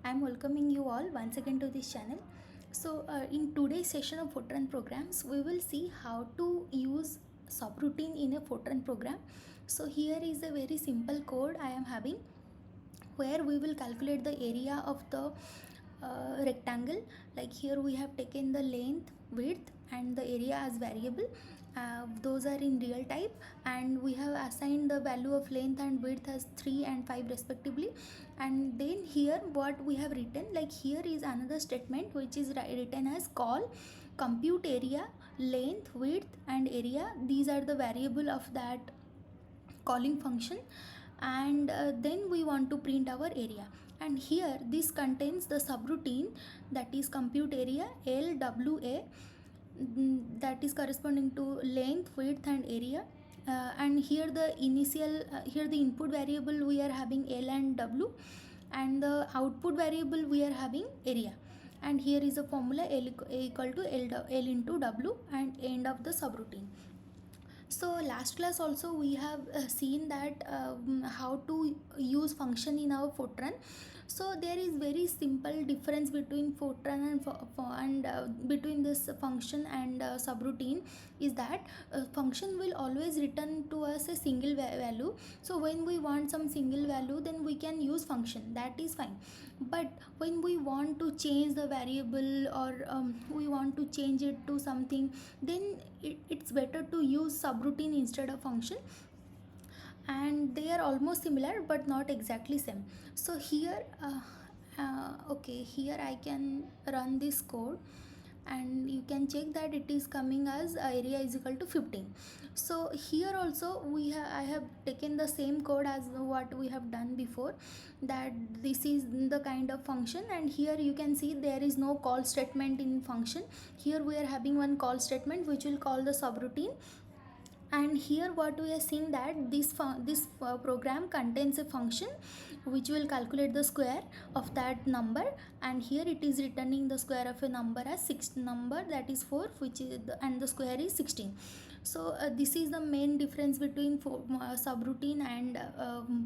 I'm welcoming you all once again to this channel. In today's session of Fortran programs, we will see how to use subroutine in a Fortran program. So, here is a very simple code I am having where we will calculate the area of the rectangle. Like here we have taken the length, width and the area as variable. Those are in real type, and we have assigned the value of length and width as 3 and 5 respectively. And then here what we have written, like here is another statement which is written as call compute area, length, width and area. These are the variable of that calling function, and then we want to print our area. And here this contains the subroutine, that is compute area LWA, that is corresponding to length, width and area. And here the here the input variable we are having L and W, and the output variable we are having area. And here is a formula L equal to L into W and end of the subroutine. So last class also we have seen that how to use function in our Fortran. So there is very simple difference between Fortran and between this function and subroutine is that function will always return to us a single value. So when we want some single value, then we can use function, that is fine. But when we want to change the variable, or we want to change it to something, then it's better to use subroutine instead of function. And they are almost similar but not exactly same. So here okay, here I can run this code and you can check that it is coming as area is equal to 15. So here also I have taken the same code as what we have done before, that this is the kind of function. And here you can see there is no call statement in function. Here we are having one call statement which will call the subroutine. And here what we are seeing, that this program contains a function which will calculate the square of that number, and here it is returning the square of a number as 6 number, that is 4, which is and the square is 16. So this is the main difference between subroutine and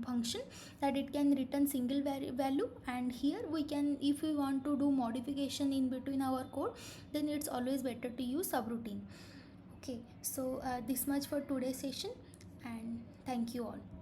function, that it can return single value. And here we can, if we want to do modification in between our code, then it's always better to use subroutine. Okay, so this much for today's session, and thank you all.